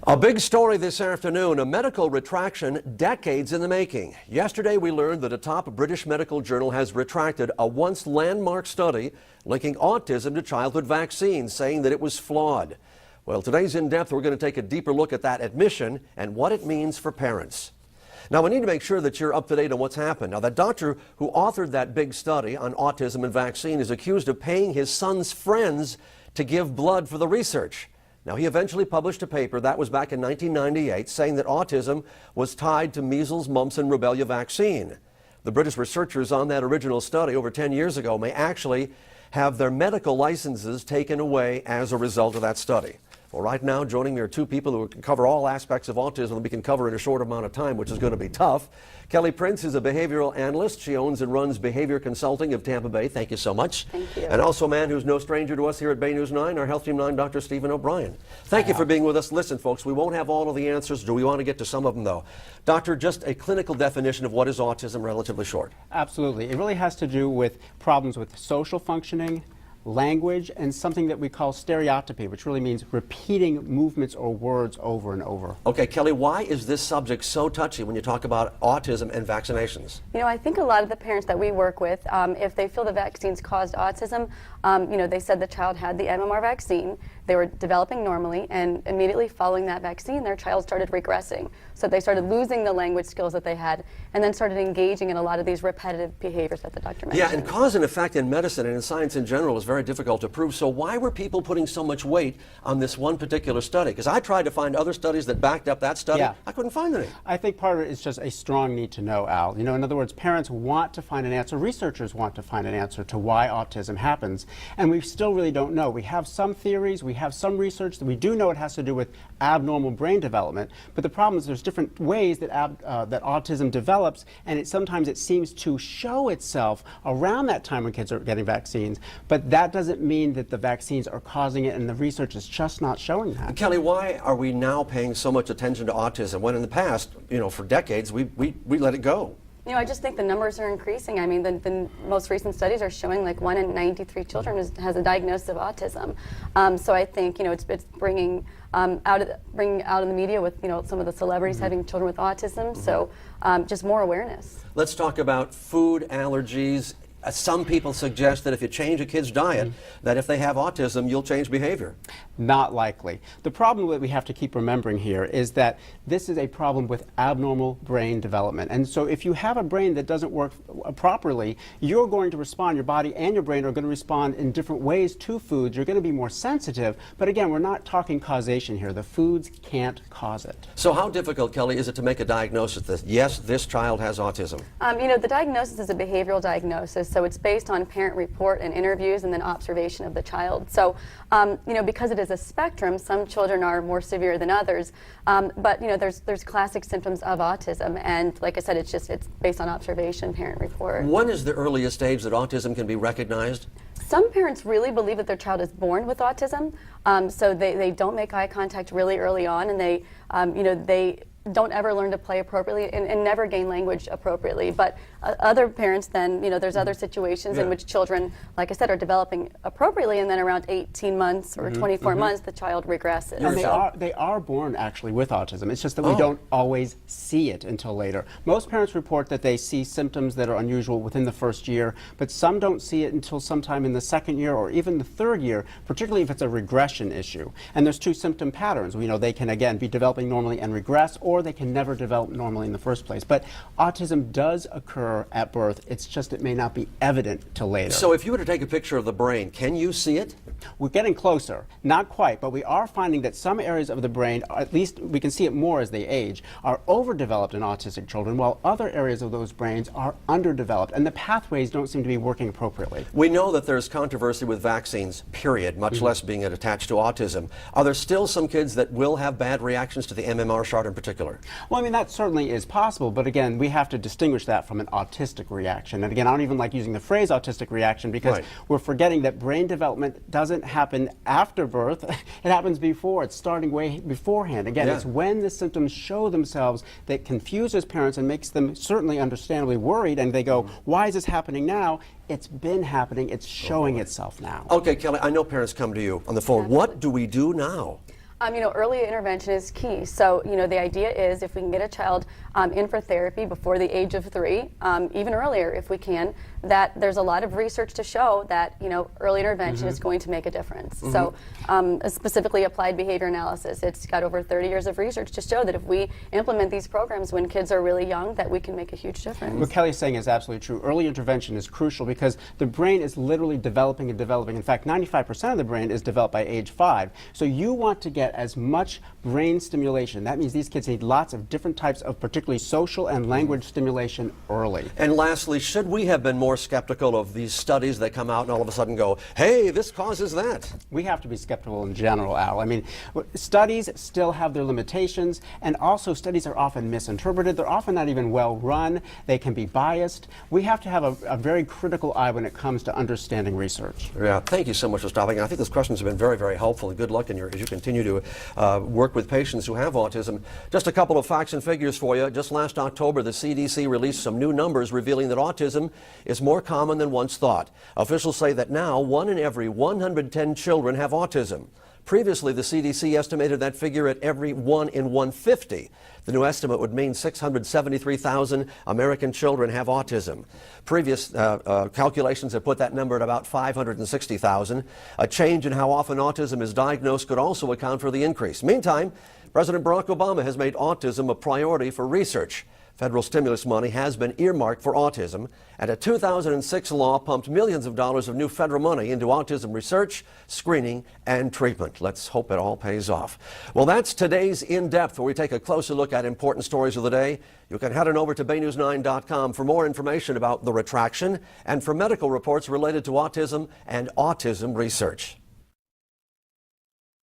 A big story this afternoon, a medical retraction decades in the making. Yesterday we learned that a top British medical journal has retracted a once landmark study linking autism to childhood vaccines, saying that it was flawed. Well, today's In Depth, we're going to take a deeper look at that admission and what it means for parents. Now, we need to make sure that you're up to date on what's happened. Now, that doctor who authored that big study on autism and vaccine is accused of paying his son's friends to give blood for the research. Now, he eventually published a paper, that was back in 1998, saying that autism was tied to measles, mumps, and rubella vaccine. The British researchers on that original study over 10 years ago may actually have their medical licenses taken away as a result of that study. Well, right now, joining me are two people who can cover all aspects of autism that we can cover in a short amount of time, which is going to be tough. Kelly Prince is a behavioral analyst. She owns and runs Behavior Consulting of Tampa Bay. Thank you so much. Thank you. And also a man who's no stranger to us here at Bay News 9, our Health Team 9, Dr. Stephen O'Brien. Thank you for being with us. Listen, folks, we won't have all of the answers. Do we want to get to some of them, though? Doctor, just a clinical definition of what is autism, relatively short. Absolutely. It really has to do with problems with social functioning, language, and something that we call stereotypy, which really means repeating movements or words over and over. Okay, Kelly, why is this subject so touchy when you talk about autism and vaccinations? You know, I think a lot of the parents that we work with, if they feel the vaccines caused autism, they said the child had the MMR vaccine, they were developing normally, and immediately following that vaccine, their child started regressing. So they started losing the language skills that they had, and then started engaging in a lot of these repetitive behaviors that the doctor mentioned. Yeah, and cause and effect in medicine and in science in general is very difficult to prove. So why were people putting so much weight on this one particular study? Because I tried to find other studies that backed up that study. Yeah. I couldn't find any. I think part of it is just a strong need to know, Al. You know, in other words, parents want to find an answer, researchers want to find an answer to why autism happens, and we still really don't know. We have some theories, we have some research that we do know it has to do with abnormal brain development, but the problem is there's different ways that that autism develops, and sometimes it seems to show itself around that time when kids are getting vaccines, but that doesn't mean that the vaccines are causing it, and the research is just not showing that. Kelly, why are we now paying so much attention to autism when in the past, for decades, we let it go? You know, I just think the numbers are increasing. I mean, the most recent studies are showing like 1 in 93 children has a diagnosis of autism. So I think, it's bringing out in the media with, some of the celebrities having children with autism. So just more awareness. Let's talk about food allergies. Some people suggest that if you change a kid's diet, that if they have autism, you'll change behavior. Not likely. The problem that we have to keep remembering here is that this is a problem with abnormal brain development. And so if you have a brain that doesn't work properly, you're going to respond, your body and your brain are going to respond in different ways to foods. You're going to be more sensitive. But again, we're not talking causation here. The foods can't cause it. So how difficult, Kelly, is it to make a diagnosis that, yes, this child has autism? The diagnosis is a behavioral diagnosis. So it's based on parent report and interviews and then observation of the child. So, because it is a spectrum, some children are more severe than others. But, there's classic symptoms of autism. And like I said, it's based on observation, parent report. When is the earliest age that autism can be recognized? Some parents really believe that their child is born with autism. So they don't make eye contact really early on, and they don't ever learn to play appropriately and never gain language appropriately. But other parents then, there's other situations in which children, like I said, are developing appropriately, and then around 18 months or 24 months, the child regresses. And they are born actually with autism. It's just that we don't always see it until later. Most parents report that they see symptoms that are unusual within the first year, but some don't see it until sometime in the second year or even the third year, particularly if it's a regression issue. And there's two symptom patterns. We know they can, again, be developing normally and regress, or they can never develop normally in the first place. But autism does occur at birth. It's just it may not be evident till later. So if you were to take a picture of the brain, can you see it? We're getting closer. Not quite, but we are finding that some areas of the brain, at least we can see it more as they age, are overdeveloped in autistic children, while other areas of those brains are underdeveloped, and the pathways don't seem to be working appropriately. We know that there's controversy with vaccines, period, much less being attached to autism. Are there still some kids that will have bad reactions to the MMR shot in particular? Well, I mean, that certainly is possible, but again, we have to distinguish that from an autistic reaction. And again, I don't even like using the phrase autistic reaction because we're forgetting that brain development doesn't happen after birth. It happens before. It's starting way beforehand. Again, it's when the symptoms show themselves that confuses parents and makes them certainly understandably worried, and they go, why is this happening now? It's been happening. It's showing itself now. Okay, Kelly, I know parents come to you on the phone. What do we do now? Early intervention is key. So, the idea is if we can get a child in for therapy before the age of 3, even earlier if we can, that there's a lot of research to show that, early intervention is going to make a difference. So, specifically applied behavior analysis, it's got over 30 years of research to show that if we implement these programs when kids are really young, that we can make a huge difference. What Kelly's saying is absolutely true. Early intervention is crucial because the brain is literally developing and developing. In fact, 95% of the brain is developed by age 5. So you want to get as much brain stimulation. That means these kids need lots of different types of particularly social and language stimulation early. And lastly, should we have been more skeptical of these studies that come out and all of a sudden go, hey, this causes that? We have to be skeptical in general, Al. I mean, studies still have their limitations, and also studies are often misinterpreted. They're often not even well run. They can be biased. We have to have a very critical eye when it comes to understanding research. Yeah, thank you so much for stopping. I think those questions have been very, very helpful, and good luck as you continue to work with patients who have autism. Just a couple of facts and figures for you. Just last October, the CDC released some new numbers revealing that autism is more common than once thought. Officials say that now 1 in every 110 children have autism. Previously, the CDC estimated that figure at every 1 in 150. The new estimate would mean 673,000 American children have autism. Previous calculations have put that number at about 560,000. A change in how often autism is diagnosed could also account for the increase. Meantime, President Barack Obama has made autism a priority for research. Federal stimulus money has been earmarked for autism, and a 2006 law pumped millions of dollars of new federal money into autism research, screening, and treatment. Let's hope it all pays off. Well, that's today's In Depth, where we take a closer look at important stories of the day. You can head on over to BN9.com for more information about the retraction and for medical reports related to autism and autism research.